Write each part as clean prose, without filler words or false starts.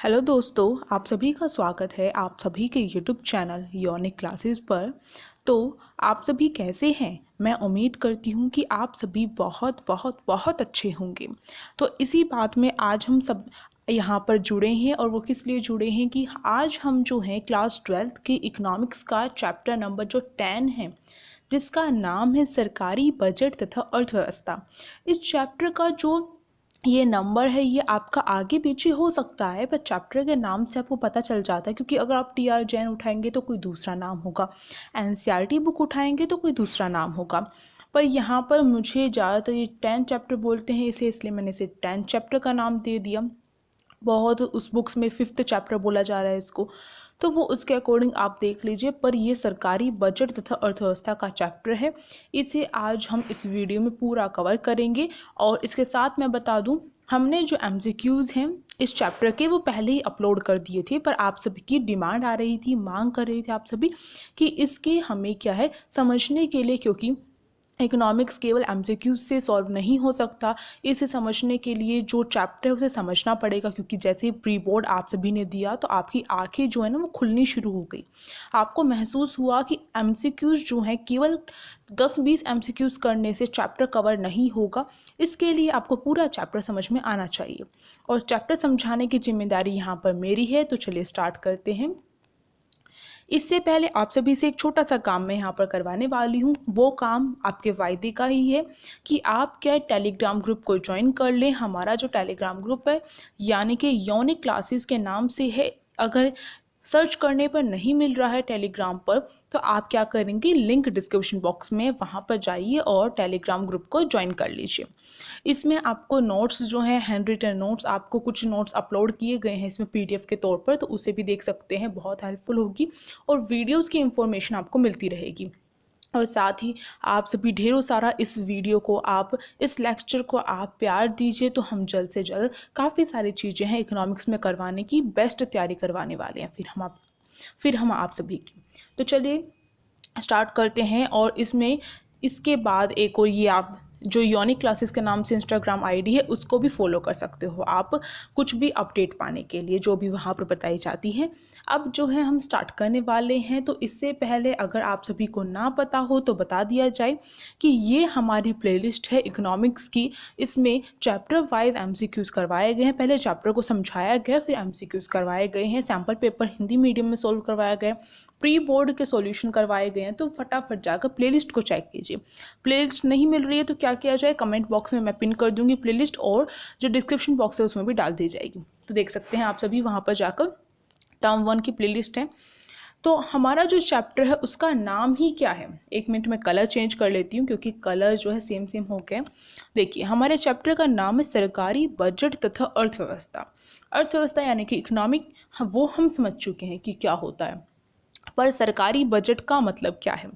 Hello दोस्तों, आप सभी का स्वागत है आप सभी के यूट्यूब चैनल योनिक क्लासेस पर। तो आप सभी कैसे हैं? मैं उम्मीद करती हूँ कि आप सभी बहुत बहुत बहुत अच्छे होंगे। तो इसी बात में आज हम सब यहाँ पर जुड़े हैं, और वो किस लिए जुड़े हैं कि आज हम जो हैं क्लास 12th के इकोनॉमिक्स का चैप्टर नंबर जो 10 है, जिसका नाम है सरकारी बजट तथा अर्थव्यवस्था। इस चैप्टर का जो ये नंबर है, ये आपका आगे पीछे हो सकता है, पर चैप्टर के नाम से आपको पता चल जाता है। क्योंकि अगर आप टी आर जैन उठाएंगे तो कोई दूसरा नाम होगा, एन बुक उठाएंगे तो कोई दूसरा नाम होगा। पर यहाँ पर मुझे ज़्यादातर ये 10 चैप्टर बोलते हैं इसे, इसलिए मैंने इसे 10 चैप्टर का नाम दे दिया। बहुत उस बुक्स में 5th चैप्टर बोला जा रहा है इसको, तो वो उसके अकॉर्डिंग आप देख लीजिए। पर ये सरकारी बजट तथा अर्थव्यवस्था का चैप्टर है, इसे आज हम इस वीडियो में पूरा कवर करेंगे। और इसके साथ मैं बता दूं, हमने जो MCQs हैं इस चैप्टर के वो पहले ही अपलोड कर दिए थे, पर आप सभी की डिमांड आ रही थी, मांग कर रहे थे आप सभी कि इसके हमें क्या है समझने के लिए, क्योंकि इकोनॉमिक्स केवल MCQ से सॉल्व नहीं हो सकता। इसे समझने के लिए जो चैप्टर है उसे समझना पड़ेगा, क्योंकि जैसे ही प्री बोर्ड आप सभी ने दिया तो आपकी आंखें जो है ना वो खुलनी शुरू हो गई। आपको महसूस हुआ कि MCQs जो हैं केवल 10-20 MCQs करने से चैप्टर कवर नहीं होगा। इसके लिए आपको पूरा चैप्टर समझ में आना चाहिए, और चैप्टर समझाने की जिम्मेदारी यहाँ पर मेरी है। तो चलिए स्टार्ट करते हैं। इससे पहले आप सभी से एक छोटा सा काम मैं यहाँ पर करवाने वाली हूँ। वो काम आपके वायदे का ही है कि आप क्या टेलीग्राम ग्रुप को ज्वाइन कर लें। हमारा जो टेलीग्राम ग्रुप है, यानी कि योनिक क्लासेस के नाम से है। अगर सर्च करने पर नहीं मिल रहा है टेलीग्राम पर, तो आप क्या करेंगे, लिंक डिस्क्रिप्शन बॉक्स में वहाँ पर जाइए और टेलीग्राम ग्रुप को ज्वाइन कर लीजिए। इसमें आपको नोट्स जो हैं, हैंड रिटन नोट्स, आपको कुछ नोट्स अपलोड किए गए हैं इसमें PDF के तौर पर, तो उसे भी देख सकते हैं, बहुत हेल्पफुल होगी। और वीडियोस की इंफॉर्मेशन आपको मिलती रहेगी। और साथ ही आप सभी ढेरों सारा इस वीडियो को, आप इस लेक्चर को आप प्यार दीजिए, तो हम जल्द से जल्द काफ़ी सारी चीज़ें हैं इकोनॉमिक्स में करवाने की बेस्ट तैयारी करवाने वाले हैं फिर हम आप सभी की। तो चलिए स्टार्ट करते हैं। और इसके बाद एक और, ये आप जो योनिक क्लासेस के नाम से इंस्टाग्राम ID है उसको भी फॉलो कर सकते हो आप, कुछ भी अपडेट पाने के लिए जो भी वहाँ पर बताई जाती है। अब जो है हम स्टार्ट करने वाले हैं। तो इससे पहले अगर आप सभी को ना पता हो तो बता दिया जाए कि ये हमारी प्लेलिस्ट है इकोनॉमिक्स की। इसमें चैप्टर वाइज MCQs करवाए गए हैं। पहले चैप्टर को समझाया गया, फिर MCQs करवाए गए हैं। सैम्पल पेपर हिंदी मीडियम में सोल्व करवाया गया, प्री बोर्ड के सॉल्यूशन करवाए गए हैं। तो फटाफट जाकर प्लेलिस्ट को चेक कीजिए। प्लेलिस्ट नहीं मिल रही है तो क्या किया जाए, कमेंट बॉक्स में मैं पिन कर दूंगी प्लेलिस्ट, और जो डिस्क्रिप्शन बॉक्स है उसमें भी डाल दी जाएगी। तो देख सकते हैं आप सभी वहाँ पर जाकर, टर्म 1 की प्लेलिस्ट है। तो हमारा जो चैप्टर है उसका नाम ही क्या है, एक मिनट में कलर चेंज कर लेती हूँ क्योंकि कलर जो है सेम सेम हो गए। देखिए, हमारे चैप्टर का नाम है सरकारी बजट तथा अर्थव्यवस्था। अर्थव्यवस्था यानी कि इकोनॉमिक, वो हम समझ चुके हैं कि क्या होता है। पर सरकारी बजट का मतलब क्या है?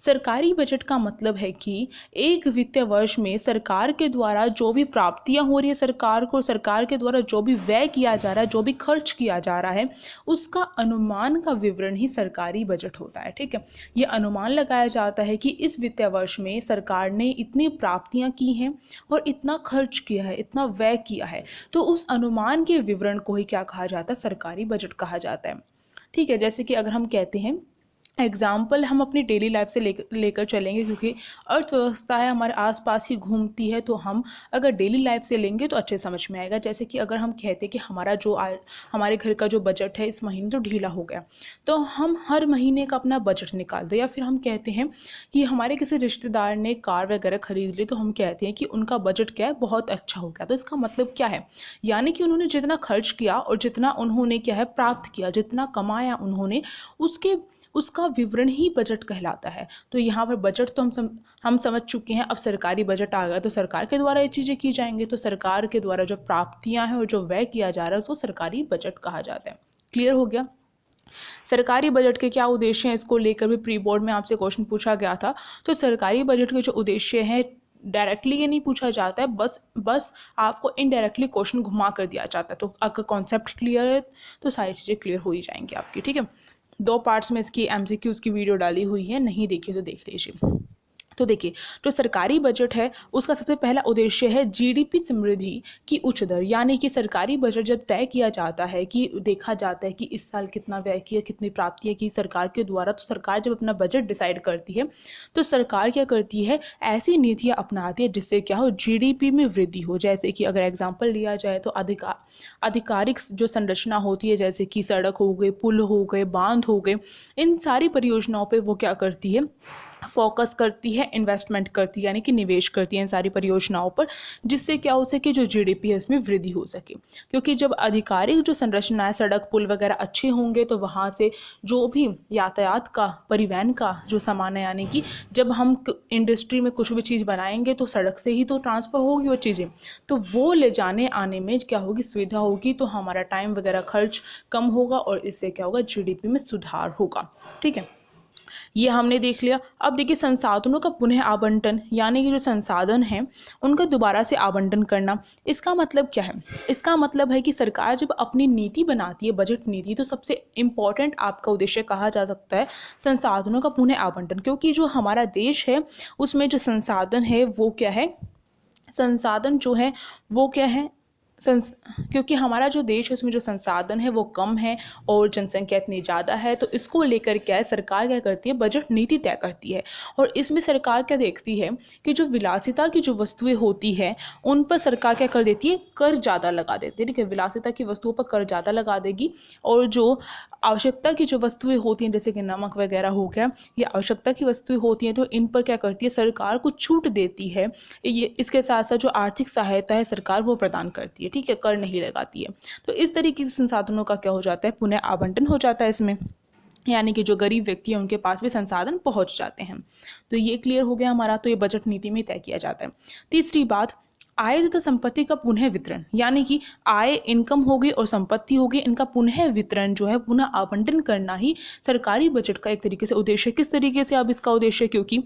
सरकारी बजट का मतलब है कि एक वित्तीय वर्ष में सरकार के द्वारा जो भी प्राप्तियां हो रही है सरकार को, सरकार के द्वारा जो भी व्यय किया जा रहा है, जो भी खर्च किया जा रहा है, उसका अनुमान का विवरण ही सरकारी बजट होता है। ठीक है, ये अनुमान लगाया जाता है कि इस वित्तीय वर्ष में सरकार ने इतनी प्राप्तियां की हैं और इतना खर्च किया है, इतना व्यय किया है। तो उस अनुमान के विवरण को ही क्या कहा जाता है, सरकारी बजट कहा जाता है। ठीक है, जैसे कि अगर हम कहते हैं, एग्जाम्पल हम अपनी डेली लाइफ से लेकर चलेंगे, क्योंकि अर्थव्यवस्था है हमारे आसपास ही घूमती है, तो हम अगर डेली लाइफ से लेंगे तो अच्छे समझ में आएगा। जैसे कि अगर हम कहते हैं कि हमारे घर का जो बजट है इस महीने तो ढीला हो गया, तो हम हर महीने का अपना बजट निकाल दें। या फिर हम कहते हैं कि हमारे किसी रिश्तेदार ने कार वगैरह खरीद ली, तो हम कहते हैं कि उनका बजट क्या है, बहुत अच्छा हो गया। तो इसका मतलब क्या है, यानी कि उन्होंने जितना खर्च किया और जितना उन्होंने क्या है प्राप्त किया, जितना कमाया उन्होंने, उसका विवरण ही बजट कहलाता है। तो यहाँ पर बजट तो हम समझ चुके हैं। अब सरकारी बजट आ गया तो सरकार के द्वारा ये चीज़ें की जाएंगी, तो सरकार के द्वारा जो प्राप्तियां हैं और जो व्यय किया जा रहा है उसको सरकारी बजट कहा जाता है। क्लियर हो गया? सरकारी बजट के क्या उद्देश्य हैं, इसको लेकर भी प्री बोर्ड में आपसे क्वेश्चन पूछा गया था। तो सरकारी बजट के जो उद्देश्य हैं, डायरेक्टली ये नहीं पूछा जाता है, बस आपको इनडायरेक्टली क्वेश्चन घुमा कर दिया जाता है। तो अगर कॉन्सेप्ट क्लियर है तो सारी चीज़ें क्लियर हो ही जाएंगी आपकी। ठीक है, 2 पार्ट्स में इसकी MCQs की वीडियो डाली हुई है, नहीं देखी तो देख लीजिए। तो देखिए, जो सरकारी बजट है उसका सबसे पहला उद्देश्य है जीडीपी समृद्धि की उच्च दर। यानी कि सरकारी बजट जब तय किया जाता है कि देखा जाता है कि इस साल कितना व्यय किया, कितनी प्राप्तियां की सरकार के द्वारा, तो सरकार जब अपना बजट डिसाइड करती है तो सरकार क्या करती है, ऐसी नीतियां अपनाती है जिससे क्या हो, जीडीपी में वृद्धि हो। जैसे कि अगर एग्जाम्पल लिया जाए तो आधिकारिक जो संरचना होती है, जैसे कि सड़क हो गए, पुल हो गए, बांध हो गए, इन सारी परियोजनाओं पर वो क्या करती है, फोकस करती है, इन्वेस्टमेंट करती है, यानी कि निवेश करती है इन सारी परियोजनाओं पर, जिससे क्या हो सके, जो जीडीपी है उसमें वृद्धि हो सके। क्योंकि जब आधिकारिक जो संरचना है, सड़क पुल वगैरह अच्छे होंगे तो वहाँ से जो भी यातायात का, परिवहन का जो सामान है, यानी कि जब हम इंडस्ट्री में कुछ भी चीज़ बनाएंगे तो सड़क से ही तो ट्रांसफ़र होगी वो चीज़ें, तो वो ले जाने आने में क्या होगी, सुविधा होगी, तो हमारा टाइम वगैरह खर्च कम होगा और इससे क्या होगा, जीडीपी में सुधार होगा। ठीक है, ये हमने देख लिया। अब देखिए, संसाधनों का पुनः आवंटन, यानी कि जो संसाधन हैं उनका दोबारा से आवंटन करना। इसका मतलब क्या है, इसका मतलब है कि सरकार जब अपनी नीति बनाती है, बजट नीति, तो सबसे इम्पॉर्टेंट आपका उद्देश्य कहा जा सकता है संसाधनों का पुनः आवंटन। क्योंकि जो हमारा देश है उसमें जो संसाधन है वो क्या है, संसाधन जो है वो क्या है, क्योंकि हमारा जो देश है उसमें जो संसाधन है वो कम है और जनसंख्या इतनी ज़्यादा है, तो इसको लेकर क्या है, सरकार क्या करती है, बजट नीति तय करती है। और इसमें सरकार क्या देखती है कि जो विलासिता की जो वस्तुएं होती है उन पर सरकार क्या कर देती है, कर ज़्यादा लगा देती है। ठीक है, विलासिता की वस्तुओं पर कर ज़्यादा लगा देगी, और जो आवश्यकता की जो वस्तुएं होती हैं, जैसे कि नमक वगैरह हो गया, ये आवश्यकता की वस्तुएं होती हैं, तो इन पर क्या करती है, सरकार को छूट देती है। ये इसके साथ साथ जो आर्थिक सहायता है सरकार वो प्रदान करती है। ठीक है, कर नहीं लगाती है। तो इस तरीके से संसाधनों का क्या हो जाता है, पुनः आवंटन हो जाता है इसमें, यानी कि जो गरीब व्यक्ति है उनके पास भी संसाधन पहुंच जाते हैं। तो ये क्लियर हो गया हमारा, तो ये बजट नीति में तय किया जाता है। तीसरी बात, आय तथा संपत्ति का पुनः वितरण, यानी कि आय, इनकम होगी और संपत्ति होगी, इनका पुनः वितरण जो है, पुनः आवंटन करना ही सरकारी बजट का एक तरीके से उद्देश्य है। किस तरीके से अब इसका उद्देश्य है, क्योंकि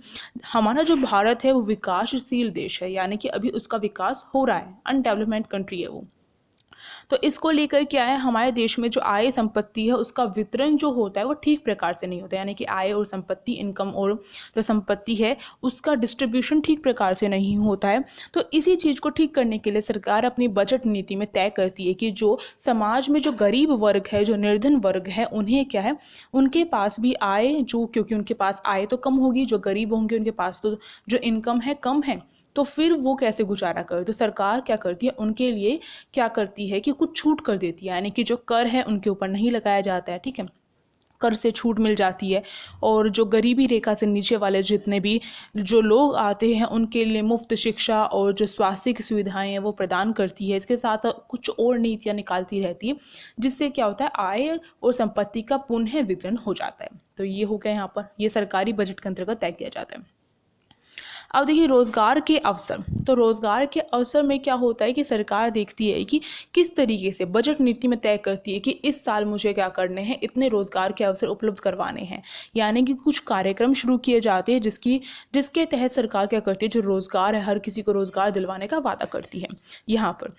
हमारा जो भारत है वो विकासशील देश है, यानी कि अभी उसका विकास हो रहा है, अनडेवलपमेंट कंट्री है वो। तो इसको लेकर क्या है, हमारे देश में जो आय संपत्ति है उसका वितरण जो होता है वो ठीक प्रकार से नहीं होता है, यानी कि आय और संपत्ति, इनकम और जो संपत्ति है उसका डिस्ट्रीब्यूशन ठीक प्रकार से नहीं होता है। तो इसी चीज़ को ठीक करने के लिए सरकार अपनी बजट नीति में तय करती है कि जो समाज में जो गरीब वर्ग है, जो निर्धन वर्ग है, उन्हें क्या है, उनके पास भी आय, जो क्योंकि उनके पास आय तो कम होगी, जो गरीब होंगे उनके पास तो जो इनकम है कम है, तो फिर वो कैसे गुजारा करे। तो सरकार क्या करती है, उनके लिए क्या करती है कि कुछ छूट कर देती है, यानी कि जो कर है उनके ऊपर नहीं लगाया जाता है। ठीक है, कर से छूट मिल जाती है, और जो गरीबी रेखा से नीचे वाले जितने भी जो लोग आते हैं उनके लिए मुफ्त शिक्षा और जो स्वास्थ्य की सुविधाएं हैं वो प्रदान करती है। इसके साथ कुछ और नीतियां निकालती रहती है, जिससे क्या होता है, आय और संपत्ति का पुनः वितरण हो जाता है। तो ये हो गया यहाँ पर, ये सरकारी बजट के अंतर्गत तय किया जाता है। अब देखिए, रोज़गार के अवसर, तो रोज़गार के अवसर में क्या होता है कि सरकार देखती है कि किस तरीके से, बजट नीति में तय करती है कि इस साल मुझे क्या करने हैं, इतने रोज़गार के अवसर उपलब्ध करवाने हैं, यानी कि कुछ कार्यक्रम शुरू किए जाते हैं जिसके तहत सरकार क्या करती है, जो रोज़गार है, हर किसी को रोज़गार दिलवाने का वादा करती है यहाँ पर।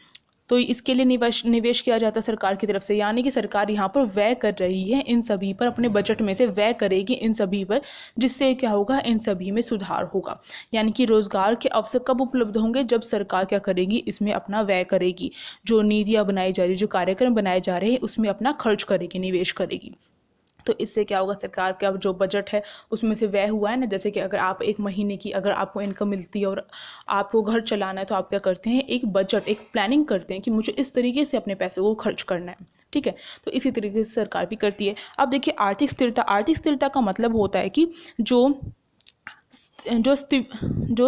तो इसके लिए निवेश किया जाता है सरकार की तरफ से, यानी कि सरकार यहाँ पर व्यय कर रही है इन सभी पर, अपने बजट में से व्यय करेगी इन सभी पर, जिससे क्या होगा, इन सभी में सुधार होगा। यानी कि रोजगार के अवसर कब उपलब्ध होंगे, जब सरकार क्या करेगी, इसमें अपना व्यय करेगी, जो नीतियाँ बनाई जा रही, जो कार्यक्रम बनाए जा रहे हैं उसमें अपना खर्च करेगी, निवेश करेगी। तो इससे क्या होगा, सरकार का जो बजट है उसमें से व्यय हुआ है ना, जैसे कि अगर आप एक महीने की अगर आपको इनकम मिलती है और आपको घर चलाना है, तो आप क्या करते हैं, एक बजट, एक प्लानिंग करते हैं कि मुझे इस तरीके से अपने पैसे को खर्च करना है। ठीक है, तो इसी तरीके से सरकार भी करती है। अब देखिए, आर्थिक स्थिरता, आर्थिक स्थिरता का मतलब होता है कि जो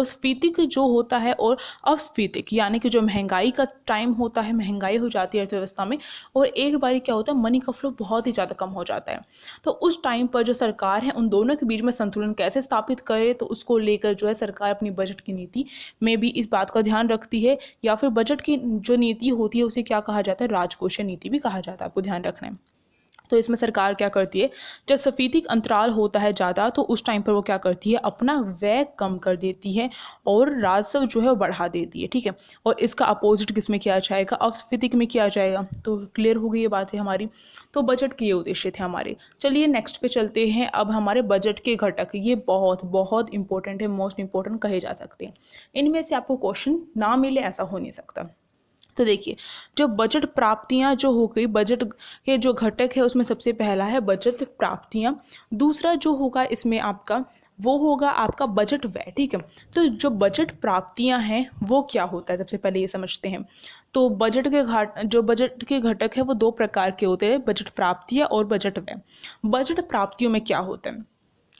स्फीतिक जो होता है और अस्फीतिक, यानी कि जो महंगाई का टाइम होता है, महंगाई हो जाती है अर्थव्यवस्था में, और एक बारी क्या होता है, मनी का फ्लो बहुत ही ज़्यादा कम हो जाता है। तो उस टाइम पर जो सरकार है उन दोनों के बीच में संतुलन कैसे स्थापित करे, तो उसको लेकर जो है सरकार अपनी बजट की नीति में भी इस बात का ध्यान रखती है, या फिर बजट की जो नीति होती है उसे क्या कहा जाता है, राजकोषीय नीति भी कहा जाता है, आपको ध्यान रखना है। तो इसमें सरकार क्या करती है, जब सफीदी अंतराल होता है ज़्यादा तो उस टाइम पर वो क्या करती है, अपना व्यय कम कर देती है और राजस्व जो है वो बढ़ा देती है। ठीक है, और इसका अपोजिट किस में किया जाएगा, असफीदी में किया जाएगा। तो क्लियर हो गई ये बात है हमारी। तो बजट के ये उद्देश्य थे हमारे। चलिए नेक्स्ट पे चलते हैं। अब हमारे बजट के घटक, ये बहुत बहुत इंपॉर्टेंट है, मोस्ट इंपॉर्टेंट कहे जा सकते हैं। इनमें से आपको क्वेश्चन ना मिले ऐसा हो नहीं सकता। तो देखिए, जो बजट प्राप्तियां जो हो गई, बजट के जो घटक है उसमें सबसे पहला है बजट प्राप्तियां। दूसरा जो होगा इसमें आपका, वो होगा आपका बजट व्यय। ठीक है, तो जो बजट प्राप्तियां हैं वो क्या होता है, सबसे पहले ये समझते हैं। तो बजट के घटक है वो दो प्रकार के होते हैं, बजट प्राप्तियां और बजट व्यय। बजट प्राप्तियों में क्या होता है,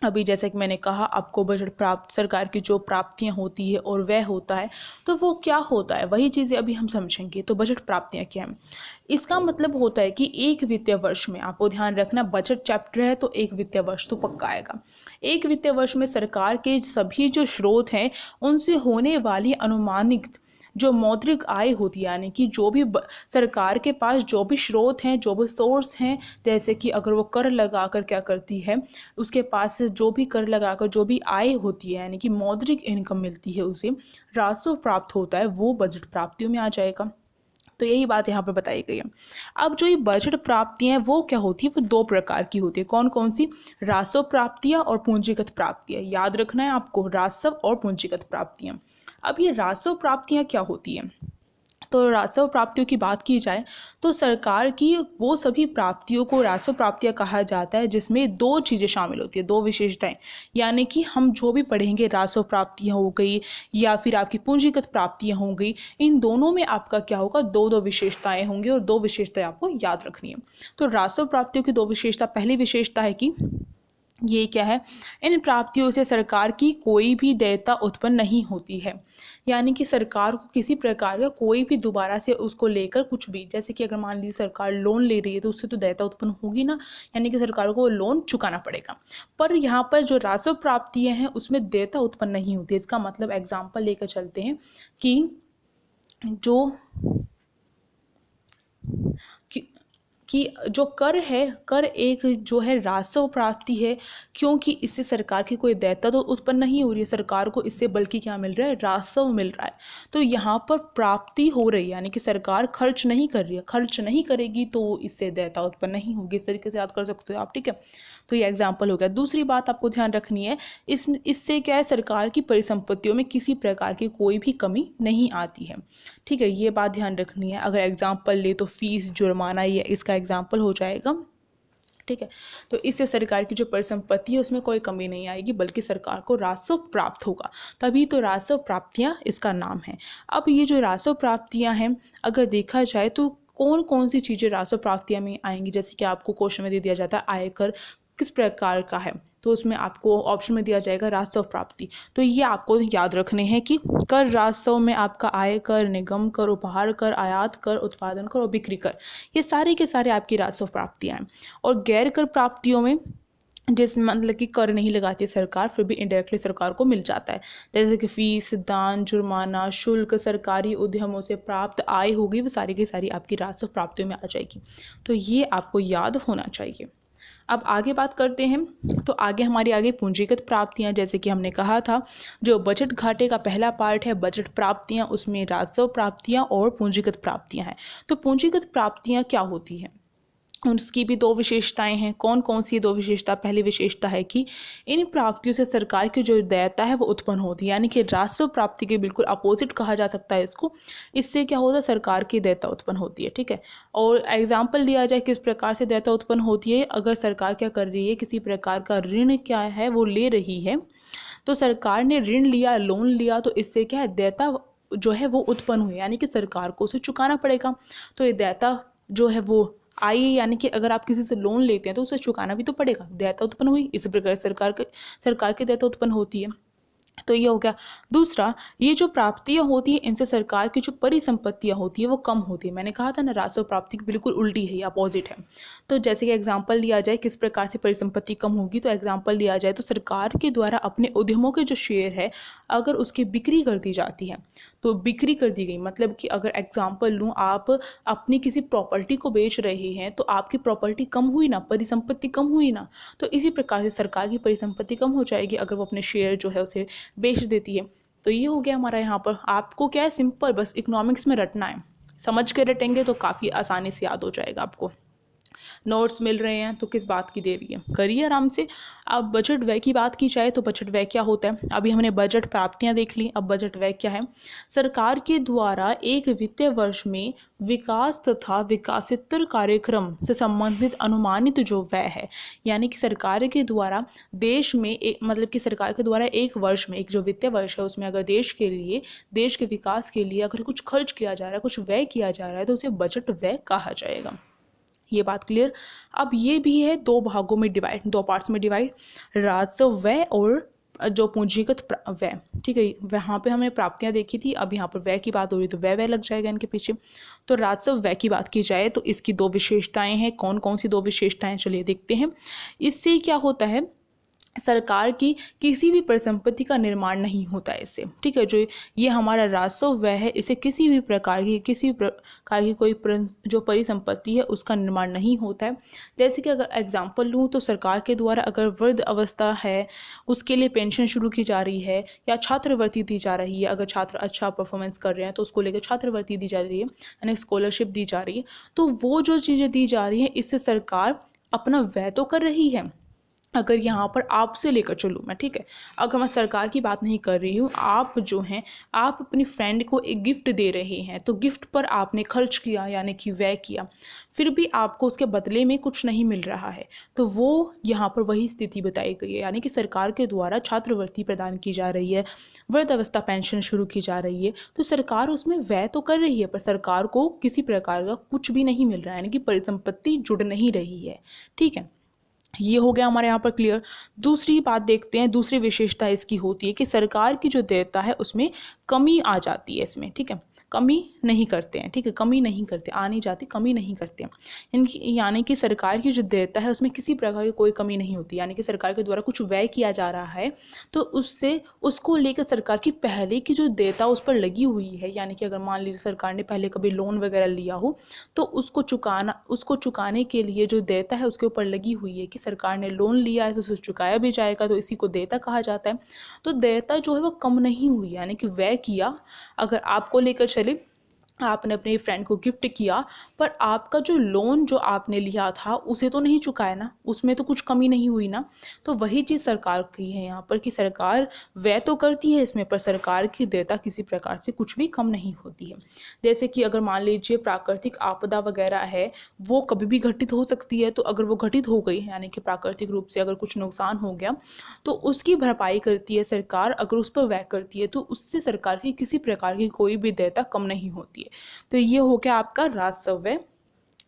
अभी जैसे कि मैंने कहा आपको, बजट प्राप्त सरकार की जो प्राप्तियां होती है और व्यय होता है, तो वो क्या होता है वही चीज़ें अभी हम समझेंगे। तो बजट प्राप्तियां क्या हैं, इसका मतलब होता है कि एक वित्तीय वर्ष में, आपको ध्यान रखना बजट चैप्टर है तो एक वित्तीय वर्ष तो पक्का आएगा। एक वित्तीय वर्ष में सरकार के सभी जो स्रोत हैं उनसे होने वाली अनुमानित जो मौद्रिक आय होती है, यानी कि जो भी सरकार के पास जो भी स्रोत हैं, जो भी सोर्स हैं, जैसे कि अगर वो कर लगाकर क्या करती है, उसके पास से जो भी कर लगाकर जो भी आय होती है, यानी कि मौद्रिक इनकम मिलती है, उसे राजस्व प्राप्त होता है, वो बजट प्राप्तियों में आ जाएगा। तो यही बात यहाँ पर बताई गई है। अब जो ये बजट प्राप्तियाँ हैं वो क्या होती है, वो दो प्रकार की होती है। कौन कौन सी, राजस्व प्राप्तियाँ और पूंजीगत प्राप्तियाँ। याद रखना है आपको, राजस्व और पूंजीगत प्राप्तियाँ। अब ये राजस्व प्राप्तियाँ क्या होती हैं, तो राजस्व प्राप्तियों की बात की जाए तो सरकार की वो सभी प्राप्तियों को राजस्व प्राप्तियां कहा जाता है जिसमें दो चीज़ें शामिल होती है, दो विशेषताएं। यानी कि हम जो भी पढ़ेंगे, राजस्व प्राप्तियां हो गई या फिर आपकी पूंजीगत प्राप्तियां हो गई, इन दोनों में आपका क्या होगा, दो दो विशेषताएं होंगी और दो विशेषताएं आपको याद रखनी है। तो राजस्व प्राप्तियों की दो विशेषता, पहली विशेषता है कि ये क्या है, इन प्राप्तियों से सरकार की कोई भी देयता उत्पन्न नहीं होती है। यानी कि सरकार को किसी प्रकार का कोई भी दोबारा से उसको लेकर कुछ भी, जैसे कि अगर मान लीजिए सरकार लोन ले रही है तो उससे तो देयता उत्पन्न होगी ना, यानी कि सरकार को वो लोन चुकाना पड़ेगा। पर यहाँ पर जो राजस्व प्राप्तियाँ हैं उसमें देयता उत्पन्न नहीं होती। इसका मतलब एग्जाम्पल लेकर चलते हैं कि जो कि जो कर है, कर एक जो है राजस्व प्राप्ति है, क्योंकि इससे सरकार की कोई देयता तो उत्पन्न नहीं हो रही है, सरकार को इससे बल्कि क्या मिल रहा है, राजस्व मिल रहा है। तो यहाँ पर प्राप्ति हो रही है, यानी कि सरकार खर्च नहीं कर रही है, खर्च नहीं करेगी तो इससे देयता उत्पन्न नहीं होगी। इस तरीके से याद कर सकते हो आप। ठीक है, तो ये एग्जाम्पल हो गया। दूसरी बात आपको ध्यान रखनी है, इससे क्या है, सरकार की परिसंपत्तियों में किसी प्रकार की कोई भी कमी नहीं आती है। ठीक है, ये बात ध्यान रखनी है। अगर एग्जाम्पल ले तो फीस, जुर्माना, ये इसका एग्जाम्पल हो जाएगा। ठीक है, तो इससे सरकार की जो परिसंपत्ति है उसमें कोई कमी नहीं आएगी, बल्कि सरकार को राजस्व प्राप्त होगा। तभी तो राजस्व प्राप्तियां इसका नाम है। अब ये जो राजस्व प्राप्तियां हैं, अगर देखा जाए तो कौन कौन सी चीज़ें राजस्व प्राप्तियां में आएंगी, जैसे कि आपको क्वेश्चन में दे दिया जाता है आयकर किस प्रकार का है, तो उसमें आपको ऑप्शन में दिया जाएगा राजस्व प्राप्ति। तो ये आपको याद रखने हैं कि कर राजस्व में आपका आय कर, निगम कर, उपहार कर, आयात कर, उत्पादन कर और बिक्री कर, ये सारे के सारे आपकी राजस्व प्राप्तियाँ हैं। और गैर कर प्राप्तियों में जिस मतलब कि कर नहीं लगाती सरकार, फिर भी इनडायरेक्टली सरकार को मिल जाता है, जैसे कि फीस, दान, जुर्माना, शुल्क, सरकारी उद्यमों से प्राप्त आय होगी, वो सारी की सारी आपकी राजस्व प्राप्तियों में आ जाएगी। तो ये आपको याद होना चाहिए। अब आगे बात करते हैं, तो आगे हमारी आगे पूंजीगत प्राप्तियां, जैसे कि हमने कहा था जो बजट घाटे का पहला पार्ट है बजट प्राप्तियां, उसमें राजस्व प्राप्तियां और पूंजीगत प्राप्तियां हैं। तो पूंजीगत प्राप्तियां क्या होती हैं, उसकी भी दो विशेषताएं हैं। कौन कौन सी दो विशेषता, पहली विशेषता है कि इन प्राप्तियों से सरकार की जो देयता है वो उत्पन्न होती है, यानी कि राजस्व प्राप्ति के बिल्कुल अपोजिट कहा जा सकता है इसको। इससे क्या होता है, सरकार की देयता उत्पन्न होती है। ठीक है, और एग्जाम्पल दिया जाए किस प्रकार से देयता उत्पन्न होती है, अगर सरकार क्या कर रही है, किसी प्रकार का ऋण क्या है वो ले रही है, तो सरकार ने ऋण लिया, लोन लिया, तो इससे क्या है, देयता जो है वो उत्पन्न हुई, यानी कि सरकार को उसे चुकाना पड़ेगा। तो ये देयता जो है वो आई, यानी कि अगर आप किसी से लोन लेते हैं तो उसे चुकाना भी तो पड़ेगा, देयता उत्पन्न हुई। इस प्रकार सरकार की देयता उत्पन्न होती है। तो ये हो गया। दूसरा, ये जो प्राप्तियां होती है इनसे सरकार की जो परिसंपत्तियां होती है वो कम होती है। मैंने कहा था ना, राजस्व प्राप्ति की बिल्कुल उल्टी है, अपोजिट है। तो जैसे कि एग्जांपल लिया जाए किस प्रकार से परिसंपत्ति कम होगी, तो एग्जांपल लिया जाए तो सरकार के द्वारा अपने उद्यमों के जो शेयर है अगर उसकी बिक्री कर दी जाती है, तो बिक्री कर दी गई मतलब कि अगर एग्जांपल लूँ, आप अपनी किसी प्रॉपर्टी को बेच रहे हैं तो आपकी प्रॉपर्टी कम हुई ना, परिसंपत्ति कम हुई ना। तो इसी प्रकार से सरकार की परिसंपत्ति कम हो जाएगी अगर वो अपने शेयर जो है उसे बेच देती है। तो ये हो गया हमारा यहाँ पर। आपको क्या है, सिंपल बस इकोनॉमिक्स में रटना है, समझ के रटेंगे तो काफ़ी आसानी से याद हो जाएगा आपको। नोट्स मिल रहे हैं तो किस बात की देरी है, करिए आराम से। अब बजट व्यय की बात की जाए तो बजट व्यय क्या होता है, अभी हमने बजट प्राप्तियां देख ली, अब बजट व्यय क्या है। सरकार के द्वारा एक वित्तीय वर्ष में विकास तथा विकासेतर कार्यक्रम से संबंधित अनुमानित जो व्यय है, यानी कि सरकार के द्वारा देश में मतलब कि सरकार के द्वारा एक वर्ष में, एक जो वित्तीय वर्ष है उसमें अगर देश के लिए, देश के विकास के लिए अगर कुछ खर्च किया जा रहा है, कुछ व्यय किया जा रहा है तो उसे बजट व्यय कहा जाएगा। ये बात क्लियर। अब ये भी है दो भागों में डिवाइड, दो पार्ट्स में डिवाइड, राजस्व व्यय और जो पूंजीगत व्यय। ठीक है, वहाँ पे हमने प्राप्तियां देखी थी, अब यहाँ पर व्यय की बात हो रही है तो व्यय लग जाएगा इनके पीछे। तो राजस्व व्यय की बात की जाए तो इसकी दो विशेषताएं हैं। कौन कौन सी दो विशेषताएं, चलिए देखते हैं। इससे क्या होता है, सरकार की किसी भी परिसंपत्ति का निर्माण नहीं होता है इससे। ठीक है, जो ये हमारा राजस्व व्यय है, इसे किसी भी प्रकार की कोई जो परिसंपत्ति है उसका निर्माण नहीं होता है। जैसे कि अगर एग्जांपल लूँ तो सरकार के द्वारा अगर वृद्ध अवस्था है उसके लिए पेंशन शुरू की जा रही है, या छात्रवृत्ति दी जा रही है, अगर छात्र अच्छा परफॉर्मेंस कर रहे हैं तो उसको लेकर छात्रवृत्ति दी जा रही है, यानी स्कॉलरशिप दी जा रही है, तो वो जो चीज़ें दी जा रही हैं इससे सरकार अपना व्यय तो कर रही है। अगर यहाँ पर आपसे लेकर चलूँ मैं, ठीक है, अगर मैं सरकार की बात नहीं कर रही हूँ, आप जो हैं, आप अपनी फ्रेंड को एक गिफ्ट दे रहे हैं तो गिफ्ट पर आपने खर्च किया यानी कि व्यय किया, फिर भी आपको उसके बदले में कुछ नहीं मिल रहा है, तो वो यहाँ पर वही स्थिति बताई गई है। यानी कि सरकार के द्वारा छात्रवृत्ति प्रदान की जा रही है, वृद्धावस्था पेंशन शुरू की जा रही है, तो सरकार उसमें व्यय तो कर रही है पर सरकार को किसी प्रकार का कुछ भी नहीं मिल रहा है, यानी कि परिसंपत्ति जुड़ नहीं रही है। ठीक है, ये हो गया हमारे यहाँ पर क्लियर। दूसरी बात देखते हैं, दूसरी विशेषता इसकी होती है कि सरकार की जो देयता है उसमें कमी आ जाती है इसमें। ठीक है, कमी नहीं करते हैं, ठीक है, कमी नहीं करते, आ नहीं जाती, कमी नहीं करते हैं। यानी कि सरकार की जो देयता है उसमें किसी प्रकार की कोई कमी नहीं होती, यानी कि सरकार के द्वारा कुछ व्यय किया जा रहा है तो उससे उसको लेकर सरकार की पहले की जो देयता उस पर लगी हुई है, यानी कि अगर मान लीजिए सरकार ने पहले कभी लोन वगैरह लिया हो तो उसको चुकाने के लिए जो देयता है उसके ऊपर लगी हुई है कि सरकार ने लोन लिया है तो उसे चुकाया भी जाएगा, तो इसी को देयता कहा जाता है। तो देयता जो है वो कम नहीं हुई, यानी कि व्यय किया, अगर आपको लेकर चले, आपने अपने फ्रेंड को गिफ्ट किया पर आपका जो लोन जो आपने लिया था उसे तो नहीं चुकाया ना, उसमें तो कुछ कमी नहीं हुई ना। तो वही चीज़ सरकार की है यहाँ पर कि सरकार व्यय तो करती है इसमें पर सरकार की देयता किसी प्रकार से कुछ भी कम नहीं होती है। जैसे कि अगर मान लीजिए प्राकृतिक आपदा वगैरह है, वो कभी भी घटित हो सकती है, तो अगर वो घटित हो गई यानी कि प्राकृतिक रूप से अगर कुछ नुकसान हो गया तो उसकी भरपाई करती है सरकार, अगर उस पर व्यय करती है तो उससे सरकार की किसी प्रकार की कोई भी देयता कम नहीं होती है। तो ये हो गया आपका राजस्व व्यय।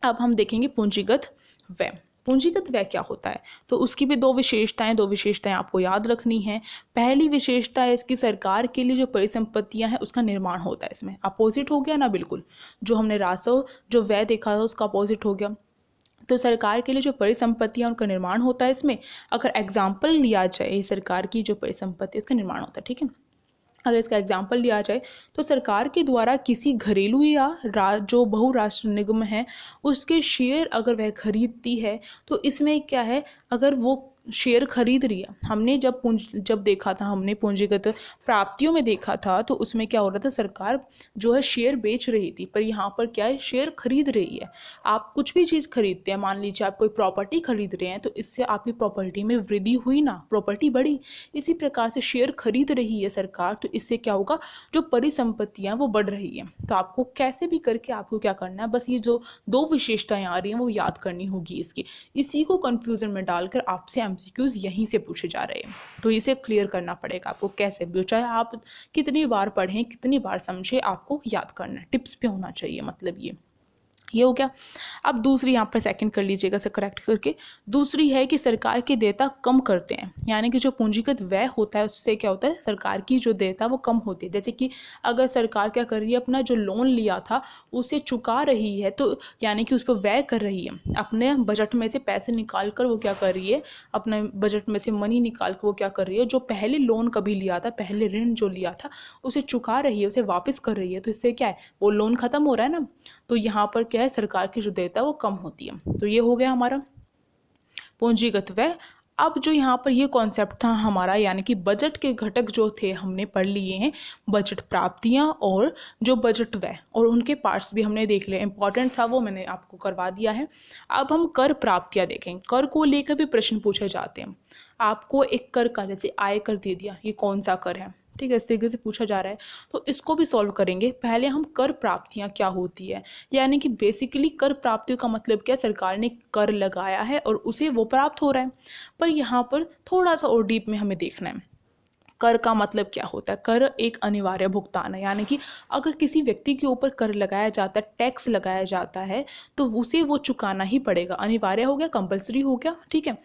अब हम देखेंगे पूंजीगत व्यय। पूंजीगत व्यय क्या होता है, तो उसकी भी दो विशेषताएं आपको याद रखनी है। पहली विशेषता है इसकी, सरकार के लिए जो परिसंपत्तियां हैं उसका निर्माण होता है इसमें। अपोजिट हो गया ना, बिल्कुल जो हमने राजस्व जो व्यय देखा था उसका अपोजिट हो गया। तो सरकार के लिए जो परिसंपत्तियां उनका निर्माण होता है इसमें। अगर एग्जाम्पल लिया जाए, सरकार की जो परिसंपत्ति उसका निर्माण होता है, ठीक है, अगर इसका एग्जाम्पल लिया जाए तो सरकार के द्वारा किसी घरेलू या जो बहुराष्ट्र निगम है उसके शेयर अगर वह खरीदती है तो इसमें क्या है, अगर वो शेयर खरीद रही है, हमने जब देखा था, हमने पूंजीगत प्राप्तियों में देखा था तो उसमें क्या हो रहा था, सरकार जो है शेयर बेच रही थी, पर यहाँ पर क्या है, शेयर खरीद रही है। आप कुछ भी चीज़ खरीदते हैं, मान लीजिए आप कोई प्रॉपर्टी खरीद रहे हैं तो इससे आपकी प्रॉपर्टी में वृद्धि हुई ना, प्रॉपर्टी बढ़ी। इसी प्रकार से शेयर खरीद रही है सरकार तो इससे क्या होगा, जो परिसंपत्तियां वो बढ़ रही है। तो आपको कैसे भी करके आपको क्या करना है, बस ये जो दो विशेषताएं आ रही हैं वो याद करनी होगी इसकी। इसी को कंफ्यूजन में डालकर आपसे एमसीक्यूज यहीं से पूछे जा रहे हैं, तो इसे क्लियर करना पड़ेगा आपको कैसे भी, चाहे आप कितनी बार पढ़ें कितनी बार समझे, आपको याद करना है, टिप्स पे होना चाहिए मतलब ये। ये हो गया। अब दूसरी यहाँ पर सेकंड कर लीजिएगा से करेक्ट करके। दूसरी है कि सरकार की देयता कम करते हैं, यानी कि जो पूंजीगत व्यय होता है उससे क्या होता है, सरकार की जो देयता वो कम होती है। जैसे कि अगर सरकार क्या कर रही है, अपना जो लोन लिया था उसे चुका रही है, तो यानी कि उस पर व्यय कर रही है, अपने बजट में से पैसे निकाल कर वो क्या कर रही है, अपने बजट में से मनी निकाल कर वो क्या कर रही है, जो पहले लोन कभी लिया था, पहले ऋण जो लिया था उसे चुका रही है, उसे वापस कर रही है। तो इससे क्या है, वो लोन खत्म हो रहा है ना, तो यहाँ पर क्या है, सरकार की जो देयता है वो कम होती है। तो ये हो गया हमारा पूंजीगत व्यय। अब जो यहाँ पर ये कॉन्सेप्ट था हमारा, यानी कि बजट के घटक जो थे हमने पढ़ लिए हैं, बजट प्राप्तियाँ और जो बजट व्यय, और उनके पार्ट्स भी हमने देख लिए, इंपॉर्टेंट था वो मैंने आपको करवा दिया है। अब हम कर प्राप्तियाँ देखें। कर को लेकर भी प्रश्न पूछे जाते हैं। आपको एक कर का, जैसे आय कर दे दिया, ये कौन सा कर है, ठीक है, इस तरीके से पूछा जा रहा है, तो इसको भी सॉल्व करेंगे। पहले हम कर प्राप्तियाँ क्या होती है, यानी कि बेसिकली कर प्राप्तियों का मतलब क्या, सरकार ने कर लगाया है और उसे वो प्राप्त हो रहा है। पर यहाँ पर थोड़ा सा और डीप में हमें देखना है, कर का मतलब क्या होता है। कर एक अनिवार्य भुगतान है, यानी कि अगर किसी व्यक्ति के ऊपर कर लगाया जाता है, टैक्स लगाया जाता है, तो उसे वो चुकाना ही पड़ेगा। अनिवार्य हो गया, कंपलसरी हो गया, ठीक है।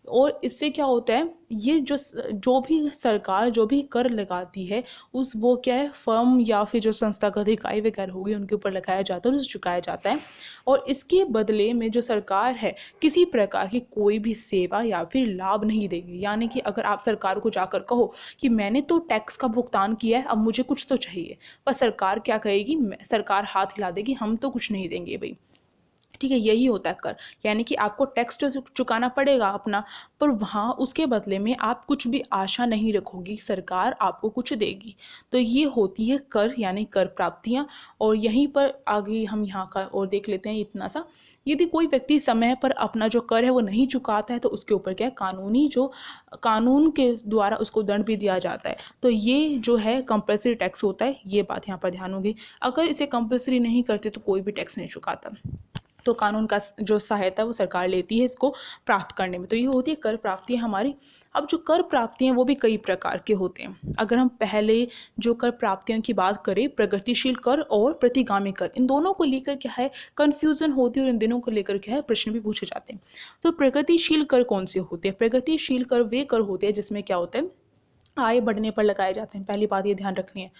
और इससे क्या होता है, ये जो भी सरकार जो भी कर लगाती है उस वो क्या है, फर्म या फिर जो संस्थागत इकाई वगैरह होगी उनके ऊपर लगाया जाता है, उसे चुकाया जाता है। और इसके बदले में जो सरकार है किसी प्रकार की कोई भी सेवा या फिर लाभ नहीं देगी। यानी कि अगर आप सरकार को जाकर कहो कि मैंने तो टैक्स का भुगतान किया है, अब मुझे कुछ तो चाहिए, पर सरकार क्या कहेगी, सरकार हाथ हिला देगी, हम तो कुछ नहीं देंगे भाई, ठीक है। यही होता है कर, यानी कि आपको टैक्स तो चुकाना पड़ेगा अपना, पर वहाँ उसके बदले में आप कुछ भी आशा नहीं रखोगी, सरकार आपको कुछ देगी। तो ये होती है कर, यानी कर प्राप्तियाँ। और यहीं पर आगे हम यहाँ का और देख लेते हैं इतना सा। यदि कोई व्यक्ति समय पर अपना जो कर है वो नहीं चुकाता है, तो उसके ऊपर क्या है, कानूनी जो कानून के द्वारा उसको दंड भी दिया जाता है। तो ये जो है कंपल्सरी टैक्स होता है, ये बात यहाँ पर ध्यान होगी। अगर इसे कंपल्सरी नहीं करते तो कोई भी टैक्स नहीं चुकाता, तो कानून का जो सहायता वो सरकार लेती है इसको प्राप्त करने में। तो ये होती है कर प्राप्तियाँ हमारी। अब जो कर प्राप्तियाँ वो भी कई प्रकार के होते हैं। अगर हम पहले जो कर प्राप्तियों की बात करें, प्रगतिशील कर और प्रतिगामी कर, इन दोनों को लेकर क्या है कन्फ्यूज़न होती है, और इन दोनों को लेकर क्या है प्रश्न भी पूछे जाते हैं। तो प्रगतिशील कर कौन से होते हैं, प्रगतिशील कर वे कर होते हैं जिसमें क्या होता है, आय बढ़ने पर लगाए जाते हैं। पहली बात ये ध्यान रखनी है।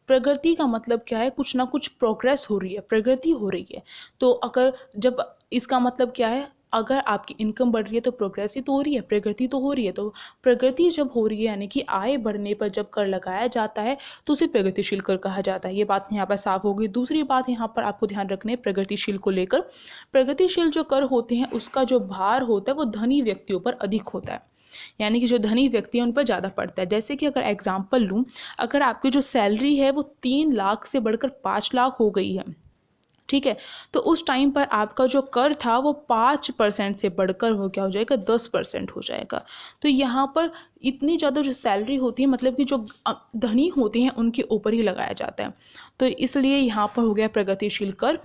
प्रगति का मतलब क्या है, कुछ ना कुछ प्रोग्रेस हो रही है, प्रगति हो रही है। तो अगर जब इसका मतलब क्या है, अगर आपकी इनकम बढ़ रही है तो प्रोग्रेस ही तो हो रही है, प्रगति तो हो रही है। तो प्रगति जब हो रही है, यानी कि आय बढ़ने पर जब कर लगाया जाता है तो उसे प्रगतिशील कर कहा जाता है। ये बात यहाँ पर साफ होगी। दूसरी बात यहाँ पर आपको ध्यान रखनी है प्रगतिशील को लेकर, प्रगतिशील जो कर होते हैं उसका जो भार होता है वो धनी व्यक्तियों पर अधिक होता है, यानी कि जो धनी व्यक्ति है उन पर ज़्यादा पड़ता है। जैसे कि अगर एग्जाम्पल लूँ, अगर आपकी जो सैलरी है वो 3 लाख से बढ़कर 5 लाख हो गई है, ठीक है, तो उस टाइम पर आपका जो कर था वो 5% से बढ़कर वो क्या हो जाएगा, 10% हो जाएगा। तो यहाँ पर इतनी ज़्यादा जो सैलरी होती है, मतलब कि जो धनी होते हैं उनके ऊपर ही लगाया जाता है। तो इसलिए यहाँ पर हो गया प्रगतिशील कर।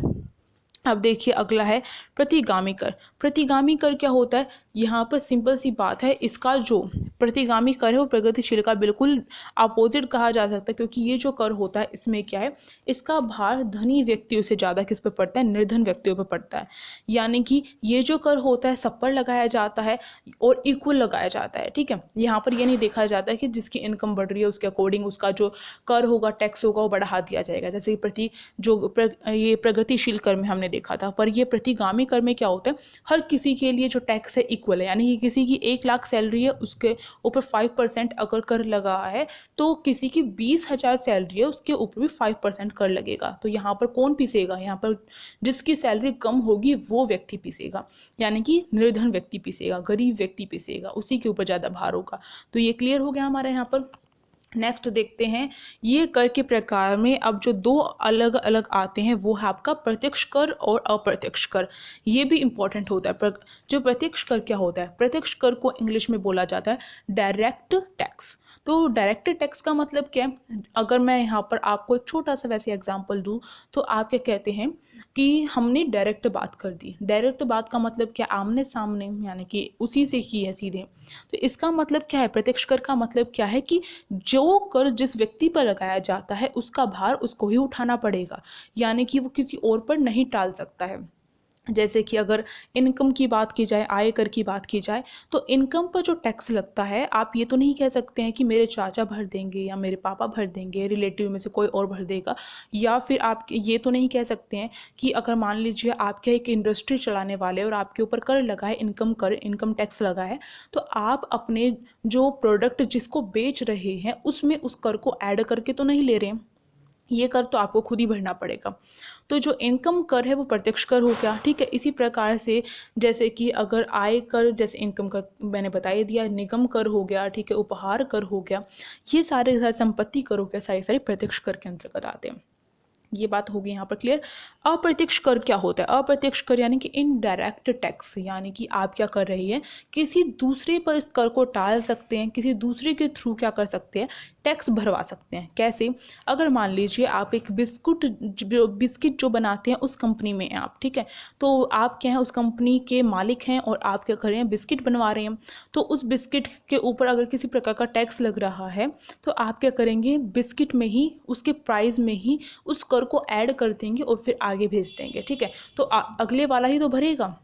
अब देखिए अगला है प्रतिगामी कर। प्रतिगामी कर क्या होता है, यहाँ पर सिंपल सी बात है, इसका जो प्रतिगामी कर है वो प्रगतिशील का बिल्कुल अपोजिट कहा जा सकता है, क्योंकि ये जो कर होता है इसमें क्या है, इसका भार धनी व्यक्तियों से ज़्यादा किस पर पड़ता है, निर्धन व्यक्तियों पर पड़ता है। यानी कि ये जो कर होता है सब पर लगाया जाता है और इक्वल लगाया जाता है, ठीक है। यहाँ पर ये नहीं देखा जाता है कि जिसकी इनकम बढ़ रही है उसके अकॉर्डिंग उसका जो कर होगा, टैक्स होगा, वो बढ़ा दिया जाएगा, जैसे कि ये प्रगतिशील कर में हमने देखा था। पर ये प्रतिगामी कर में क्या होता है, हर किसी के लिए जो टैक्स है इक्वल है, यानी कि किसी की 1 लाख सैलरी है उसके ऊपर 5% अगर कर लगा है, तो किसी की 20,000 सैलरी है उसके ऊपर भी 5% कर लगेगा। तो यहाँ पर कौन पीसेगा, यहाँ पर जिसकी सैलरी कम होगी वो व्यक्ति पीसेगा, यानी कि निर्धन व्यक्ति पीसेगा, गरीब व्यक्ति पीसेगा, उसी के ऊपर ज़्यादा भार होगा। तो ये क्लियर हो गया हमारे यहाँ पर। नेक्स्ट देखते हैं ये कर के प्रकार में। अब जो दो अलग अलग आते हैं वो है आपका प्रत्यक्ष कर और अप्रत्यक्ष कर। ये भी इम्पॉर्टेंट होता है। जो प्रत्यक्ष कर क्या होता है, प्रत्यक्ष कर को इंग्लिश में बोला जाता है डायरेक्ट टैक्स। तो डायरेक्ट टैक्स का मतलब क्या है? अगर मैं यहाँ पर आपको एक छोटा सा वैसे एग्जांपल दूँ तो आप क्या कहते हैं कि हमने डायरेक्ट बात कर दी। डायरेक्ट बात का मतलब क्या? आमने सामने, यानी कि उसी से की है सीधे। तो इसका मतलब क्या है? प्रत्यक्ष कर का मतलब क्या है कि जो कर जिस व्यक्ति पर लगाया जाता है उसका भार उसको ही उठाना पड़ेगा, यानी कि वो किसी और पर नहीं टाल सकता है। जैसे कि अगर इनकम की बात की जाए, आय कर की बात की जाए, तो इनकम पर जो टैक्स लगता है, आप ये तो नहीं कह सकते हैं कि मेरे चाचा भर देंगे या मेरे पापा भर देंगे, रिलेटिव में से कोई और भर देगा। या फिर आप ये तो नहीं कह सकते हैं कि अगर मान लीजिए आप क्या एक इंडस्ट्री चलाने वाले और आपके ऊपर कर लगा है, इनकम टैक्स लगा है, तो आप अपने जो प्रोडक्ट जिसको बेच रहे हैं उसमें उस कर को ऐड करके तो नहीं ले रहे हैं। ये कर तो आपको खुद ही भरना पड़ेगा। तो जो इनकम कर है वो प्रत्यक्ष कर हो गया, ठीक है। इसी प्रकार से जैसे कि अगर आय कर, जैसे इनकम का मैंने बता ही दिया, निगम कर हो गया, ठीक है, उपहार कर हो गया, ये सारे संपत्ति कर हो गया, सारे सारे प्रत्यक्ष कर के अंतर्गत आते हैं। ये बात होगी यहाँ पर क्लियर। अप्रत्यक्ष कर क्या होता है? अप्रत्यक्ष कर यानी कि इनडायरेक्ट टैक्स, यानी कि आप क्या कर रही है, किसी दूसरे पर इस कर को टाल सकते हैं, किसी दूसरे के थ्रू क्या कर सकते हैं, टैक्स भरवा सकते हैं। कैसे? अगर मान लीजिए आप एक बिस्किट जो बनाते हैं उस कंपनी में हैं आप, ठीक है, तो आप क्या है उस कंपनी के मालिक हैं और आप क्या कर रहे हैं, बिस्किट बनवा रहे हैं। तो उस बिस्किट के ऊपर अगर किसी प्रकार का टैक्स लग रहा है तो आप क्या करेंगे, बिस्किट में ही उसके प्राइस में ही उस कर को ऐड कर देंगे और फिर आगे भेज देंगे, ठीक है। तो अगले वाला ही तो भरेगा।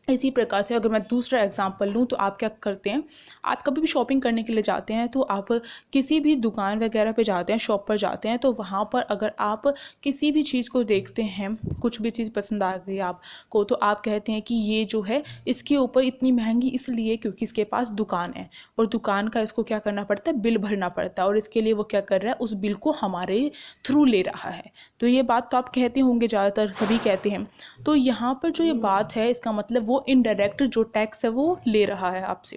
इसी प्रकार से अगर मैं दूसरा एग्जांपल लूँ तो आप क्या करते हैं, आप कभी भी शॉपिंग करने के लिए जाते हैं तो आप किसी भी दुकान वगैरह पे जाते हैं, शॉप पर जाते हैं, तो वहाँ पर अगर आप किसी भी चीज़ को देखते हैं, कुछ भी चीज़ पसंद आ गई आपको, तो आप कहते हैं कि ये जो है इसके ऊपर इतनी महंगी इसलिए क्योंकि इसके पास दुकान है, और दुकान का इसको क्या करना पड़ता है, बिल भरना पड़ता है, और इसके लिए वो क्या कर रहा है, उस बिल को हमारे थ्रू ले रहा है। तो ये बात तो आप कहते होंगे, ज़्यादातर सभी कहते हैं। तो यहाँ पर जो ये बात है, इसका मतलब वो इनडायरेक्ट जो टैक्स है वो ले रहा है आपसे।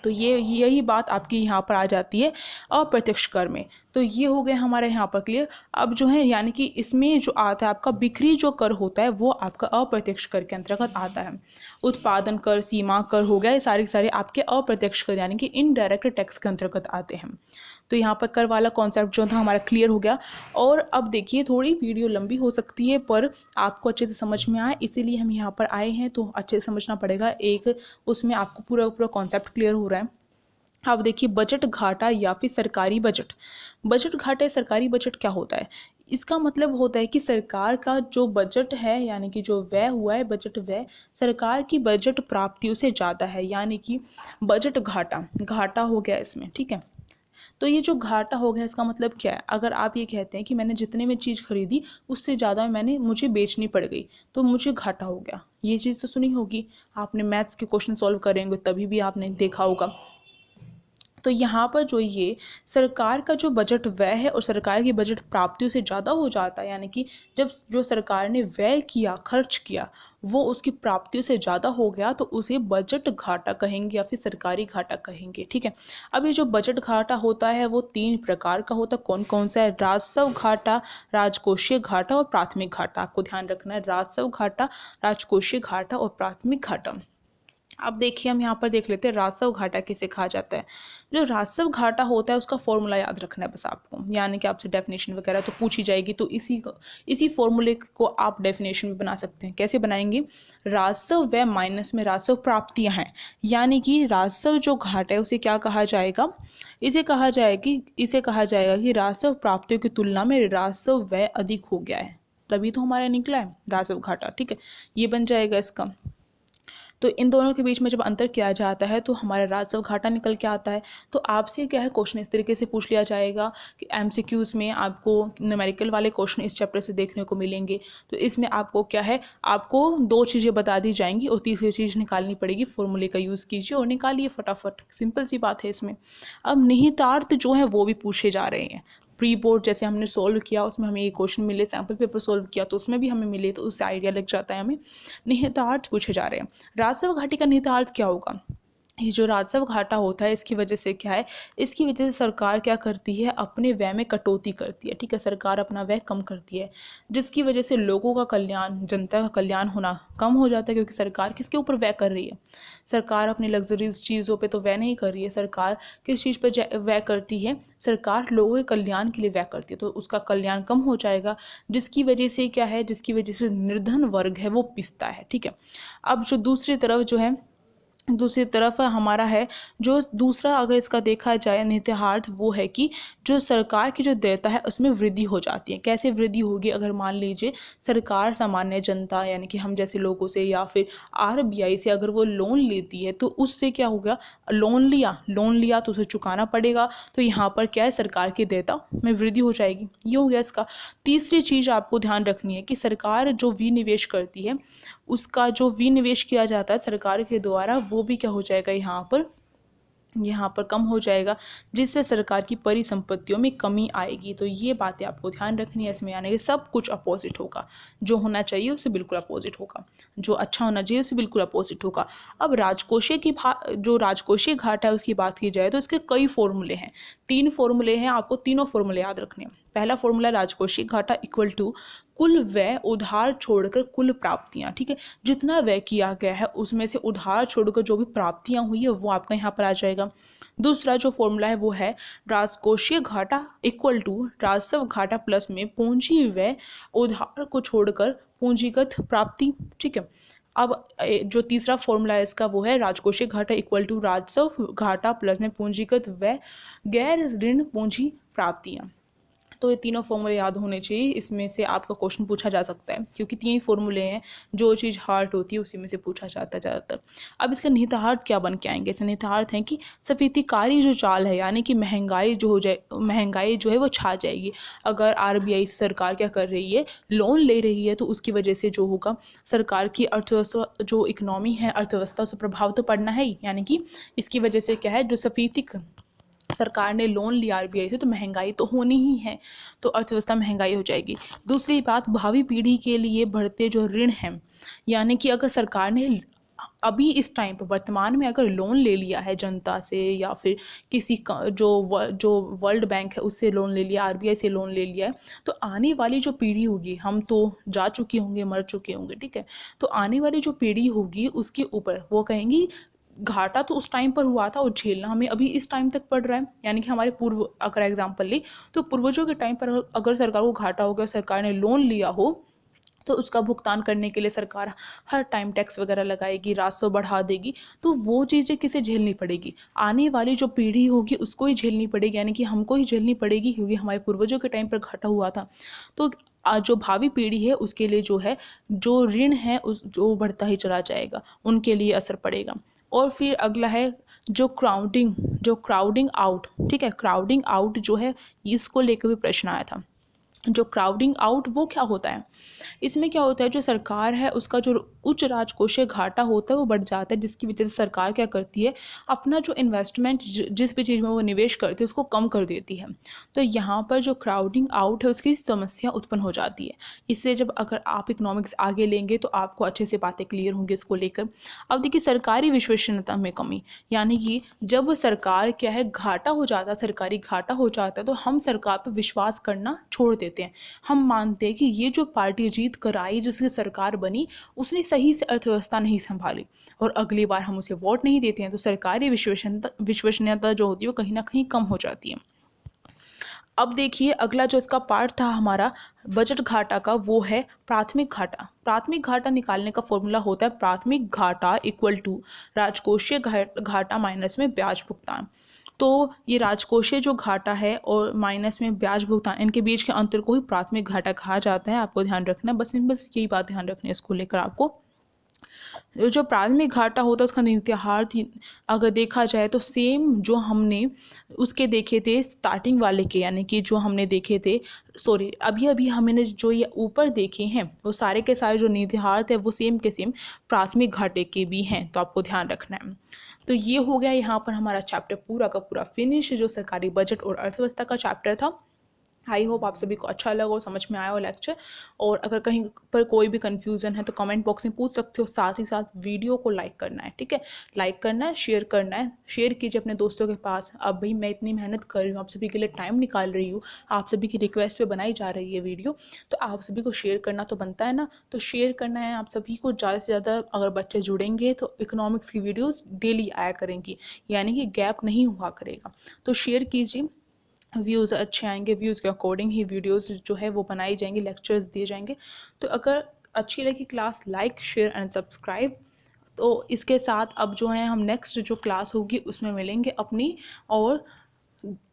तो ये यही बात आपकी यहाँ पर आ जाती है अप्रत्यक्ष कर में। तो ये हो गया हमारे यहाँ पर क्लियर। अब जो है यानी कि इसमें जो आता है आपका बिक्री जो कर होता है वो आपका अप्रत्यक्ष कर के अंतर्गत आता है। उत्पादन कर, सीमा कर हो गया, ये सारे आपके अप्रत्यक्ष कर यानी कि इनडायरेक्ट टैक्स के अंतर्गत आते हैं। तो यहाँ पर कर वाला कॉन्सेप्ट जो था हमारा क्लियर हो गया। और अब देखिए थोड़ी वीडियो लंबी हो सकती है पर आपको अच्छे से समझ में आए, इसीलिए हम यहाँ पर आए हैं, तो अच्छे से समझना पड़ेगा। एक उसमें आपको पूरा पूरा कॉन्सेप्ट क्लियर हो रहा है। अब देखिए बजट घाटा या फिर सरकारी बजट। बजट घाटा या सरकारी बजट क्या होता है? इसका मतलब होता है कि सरकार का जो बजट है, यानी कि जो व्यय हुआ है, बजट व्यय सरकार की बजट प्राप्तियों से ज़्यादा है, यानी कि बजट घाटा हो गया इसमें, ठीक है। तो ये जो घाटा हो गया इसका मतलब क्या है? अगर आप ये कहते हैं कि मैंने जितने में चीज़ खरीदी उससे ज़्यादा मुझे बेचनी पड़ गई तो मुझे घाटा हो गया। ये चीज़ तो सुनी होगी आपने, मैथ्स के क्वेश्चन सॉल्व करेंगे तभी भी आपने देखा होगा। तो यहाँ पर जो ये सरकार का जो बजट व्यय है और सरकार की बजट प्राप्तियों से ज़्यादा हो जाता है, यानी कि जब जो सरकार ने व्यय किया, खर्च किया, वो उसकी प्राप्तियों से ज़्यादा हो गया तो उसे बजट घाटा कहेंगे या फिर सरकारी घाटा कहेंगे, ठीक है। अब ये जो बजट घाटा होता है वो 3 प्रकार का होता है। कौन कौन सा है? राजस्व घाटा, राजकोषीय घाटा और प्राथमिक घाटा। आपको ध्यान रखना है, राजस्व घाटा, राजकोषीय घाटा और प्राथमिक घाटा। अब देखिए हम यहाँ पर देख लेते हैं राजस्व घाटा किसे कहा जाता है। जो राजस्व घाटा होता है उसका फॉर्मूला याद रखना है बस आपको, यानी कि आपसे डेफिनेशन वगैरह तो पूछी जाएगी तो इसी फॉर्मूले को आप डेफिनेशन में बना सकते हैं। कैसे बनाएंगे? राजस्व व्यय माइनस में राजस्व प्राप्तियाँ हैं, यानी कि राजस्व जो घाटा है उसे क्या कहा जाएगा? इसे कहा जाएगा कि राजस्व प्राप्तियों की तुलना में राजस्व व्यय अधिक हो गया है, तभी तो हमारा निकला है राजस्व घाटा, ठीक है। ये बन जाएगा इसका। तो इन दोनों के बीच में जब अंतर किया जाता है तो हमारा राजस्व घाटा निकल के आता है। तो आपसे क्या है, क्वेश्चन इस तरीके से पूछ लिया जाएगा कि एमसीक्यूज में आपको न्यूमेरिकल वाले क्वेश्चन इस चैप्टर से देखने को मिलेंगे। तो इसमें आपको क्या है, आपको 2 चीज़ें बता दी जाएंगी और तीसरी चीज़ निकालनी पड़ेगी। फॉर्मूले का यूज़ कीजिए और निकालिए फटाफट, सिंपल सी बात है इसमें। अब निहितार्थ जो है वो भी पूछे जा रहे हैं। प्री बोर्ड जैसे हमने सॉल्व किया उसमें हमें ये क्वेश्चन मिले, सैम्पल पेपर सॉल्व किया तो उसमें भी हमें मिले, तो उससे आइडिया लग जाता है हमें। निहितार्थ पूछे जा रहे हैं। राजस्व घाटे का निहितार्थ क्या होगा? ये जो राजस्व घाटा होता है इसकी वजह से क्या है, इसकी वजह से सरकार क्या करती है, अपने व्यय में कटौती करती है। ठीक है, सरकार अपना व्यय कम करती है, जिसकी वजह से लोगों का कल्याण, जनता का कल्याण होना कम हो जाता है, क्योंकि सरकार किसके ऊपर व्यय कर रही है, सरकार अपनी लग्जरीज चीज़ों पे तो व्यय नहीं कर रही है। सरकार किस चीज़ पर व्यय करती है, सरकार लोगों के कल्याण के लिए व्यय करती है, तो उसका कल्याण कम हो जाएगा, जिसकी वजह से क्या है, जिसकी वजह से निर्धन वर्ग है वो पिसता है। ठीक है, अब जो दूसरी तरफ हमारा है, जो दूसरा अगर इसका देखा जाए निहितार्थ, वो है कि जो सरकार की जो देयता है उसमें वृद्धि हो जाती है। कैसे वृद्धि होगी, अगर मान लीजिए सरकार सामान्य जनता यानी कि हम जैसे लोगों से या फिर आरबीआई से अगर वो लोन लेती है, तो उससे क्या होगा, लोन लिया तो उसे चुकाना पड़ेगा, तो यहाँ पर क्या है, सरकार की देयता में वृद्धि हो जाएगी। ये हो गया इसका। तीसरी चीज़ आपको ध्यान रखनी है कि सरकार जो विनिवेश करती है, उसका जो विनिवेश किया जाता है सरकार के द्वारा, वो भी क्या हो जाएगा, यहाँ पर कम हो जाएगा, जिससे सरकार की परिसंपत्तियों में कमी आएगी। तो ये बातें आपको ध्यान रखनी है इसमें, यानी कि सब कुछ अपोजिट होगा, जो होना चाहिए उससे बिल्कुल अपोजिट होगा, जो अच्छा होना चाहिए उससे बिल्कुल अपोजिट होगा। अब जो राजकोषीय घाटा है उसकी बात की जाए तो इसके कई फॉर्मूले हैं, 3 फॉर्मूले हैं, आपको तीनों फॉर्मूले याद रखने हैं। पहला फॉर्मूला, राजकोषीय घाटा इक्वल टू कुल व्यय उधार छोड़कर कुल प्राप्तियां। ठीक है, जितना व्यय किया गया है उसमें से उधार छोड़कर जो भी प्राप्तियां हुई है वो आपका यहाँ पर आ जाएगा। दूसरा जो फॉर्मूला है वो है राजकोषीय घाटा इक्वल टू राजस्व घाटा प्लस में पूंजी व्यय उधार को छोड़कर पूंजीगत प्राप्ति। ठीक है, अब जो तीसरा फॉर्मूला है इसका वो है राजकोषीय घाटा इक्वल टू राजस्व घाटा प्लस में पूंजीगत व्यय गैर ऋण पूंजी प्राप्तियां। तो ये तीनों फॉर्मूले याद होने चाहिए, इसमें से आपका क्वेश्चन पूछा जा सकता है, क्योंकि 3 फॉर्मूले हैं, जो चीज़ हार्ड होती है उसी में से पूछा जाता है ज़्यादातर। अब इसका निहितार्थ क्या बन के आएंगे, इसका निहितार्थ है कि सफेदीकारी जो चाल है, यानी कि महंगाई जो है वो छा जाएगी। अगर आरबीआई सरकार क्या कर रही है, लोन ले रही है, तो उसकी वजह से जो होगा, सरकार की अर्थव्यवस्था, जो इकोनॉमी है, अर्थव्यवस्था, उसे प्रभाव तो पड़ना है ही, यानी कि इसकी वजह से क्या है, जो सरकार ने लोन लिया आरबीआई से, तो महंगाई तो होनी ही है, तो अर्थव्यवस्था महंगाई हो जाएगी। दूसरी बात, भावी पीढ़ी के लिए बढ़ते जो ऋण हैं, यानी कि अगर सरकार ने अभी इस टाइम पर वर्तमान में अगर लोन ले लिया है जनता से या फिर किसी का जो वर्ल्ड बैंक है उससे लोन ले लिया, आरबीआई से लोन ले लिया है, तो आने वाली जो पीढ़ी होगी, हम तो जा चुके होंगे, मर चुके होंगे, ठीक है, तो आने वाली जो पीढ़ी होगी उसके ऊपर वो कहेंगी घाटा तो उस टाइम पर हुआ था और झेलना हमें अभी इस टाइम तक पड़ रहा है। यानी कि हमारे पूर्व, अगर एग्जाम्पल ले तो पूर्वजों के टाइम पर अगर सरकार को घाटा हो गया, सरकार ने लोन लिया हो, तो उसका भुगतान करने के लिए सरकार हर टाइम टैक्स वगैरह लगाएगी, राजस्व बढ़ा देगी, तो वो चीज़ें किसे झेलनी पड़ेगी, आने वाली जो पीढ़ी होगी उसको ही झेलनी पड़ेगी, यानी कि हमको ही झेलनी पड़ेगी, क्योंकि हमारे पूर्वजों के टाइम पर घाटा हुआ था। तो जो भावी पीढ़ी है उसके लिए जो है, जो ऋण है उस जो बढ़ता ही चला जाएगा, उनके लिए असर पड़ेगा। और फिर अगला है जो क्राउडिंग आउट। ठीक है, क्राउडिंग आउट जो है, इसको लेकर भी प्रश्न आया था। जो क्राउडिंग आउट वो क्या होता है, इसमें क्या होता है, जो सरकार है उसका जो उच्च राजकोषीय घाटा होता है वो बढ़ जाता है, जिसकी वजह से सरकार क्या करती है, अपना जो इन्वेस्टमेंट जिस भी चीज़ में वो निवेश करती है उसको कम कर देती है। तो यहाँ पर जो क्राउडिंग आउट है उसकी समस्या उत्पन्न हो जाती है। इससे जब अगर आप इकोनॉमिक्स आगे लेंगे तो आपको अच्छे से बातें क्लियर होंगी इसको लेकर। अब देखिए, सरकारी विश्वसनीयता में कमी, यानी कि जब सरकार क्या है, घाटा हो जाता है, सरकारी घाटा हो जाता है, तो हम सरकार पर विश्वास करना छोड़ देते हैं। हम मानते हैं कि ये जो पार्टी जीत कर आई, जिसकी सरकार बनी, उसने सही से अर्थव्यवस्था नहीं संभाली, और अगली बार हम उसे वोट नहीं देते हैं, तो सरकारी विश्वसनीयता जो होती है वो कहीं ना कहीं कम हो जाती है। अब देखिए, अगला जो इसका पार्ट था हमारा बजट घाटा का, वो है प्राथमिक घाटा। प्राथमिक घाटा निकालने का फॉर्मूला होता है प्राथमिक घाटा इक्वल टू राजकोषीय घाटा माइनस में ब्याज भुगतान। तो ये राजकोषीय जो घाटा है और माइनस में ब्याज भुगतान, इनके बीच के अंतर को ही प्राथमिक घाटा कहा जाता है। आपको ध्यान रखना है, बस यही बात ध्यान रखनी है इसको लेकर आपको। जो प्राथमिक घाटा होता है उसका निहितार्थ अगर देखा जाए तो सेम जो हमने उसके देखे थे स्टार्टिंग वाले के, यानी कि जो हमने देखे थे, सॉरी, अभी अभी हमने जो ये ऊपर देखे हैं वो सारे के सारे जो निहितार्थ है वो सेम के सेम प्राथमिक घाटे के भी हैं, तो आपको ध्यान रखना है। तो ये हो गया यहाँ पर हमारा चैप्टर पूरा का पूरा फिनिश, जो सरकारी बजट और अर्थव्यवस्था का चैप्टर था। आई होप आप सभी को अच्छा लगा हो, समझ में आया हो लेक्चर। और अगर कहीं पर कोई भी कन्फ्यूज़न है तो कमेंट बॉक्स में पूछ सकते हो। साथ ही साथ वीडियो को लाइक करना है, ठीक है, लाइक करना है, शेयर करना है, शेयर कीजिए अपने दोस्तों के पास। अब भाई मैं इतनी मेहनत कर रही हूँ, आप सभी के लिए टाइम निकाल रही हूँ, आप सभी की रिक्वेस्ट पे बनाई जा रही है वीडियो, तो आप सभी को शेयर करना तो बनता है ना। तो शेयर करना है आप सभी को ज़्यादा से ज़्यादा। अगर बच्चे जुड़ेंगे तो इकोनॉमिक्स की वीडियोज़ डेली आया करेंगी, यानी कि गैप नहीं हुआ करेगा। तो शेयर कीजिए, व्यूज़ अच्छे आएंगे, व्यूज़ के अकॉर्डिंग ही वीडियोस जो है वो बनाई जाएंगी, लेक्चर्स दिए जाएंगे। तो अगर अच्छी लगी class, like share and subscribe. तो इसके साथ अब जो है हम नेक्स्ट जो क्लास होगी उसमें मिलेंगे अपनी। और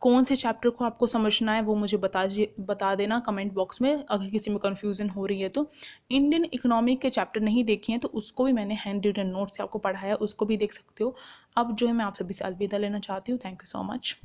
कौन से चैप्टर को आपको समझना है वो मुझे बता देना कमेंट बॉक्स में, अगर किसी में कन्फ्यूज़न हो रही है तो। इंडियन इकोनॉमी के चैप्टर नहीं देखे हैं तो उसको भी मैंने हैंड रिटन नोट से आपको पढ़ाया, उसको भी देख सकते हो। अब जो है मैं आप सभी से अलविदा लेना चाहती हूँ। Thank you so much.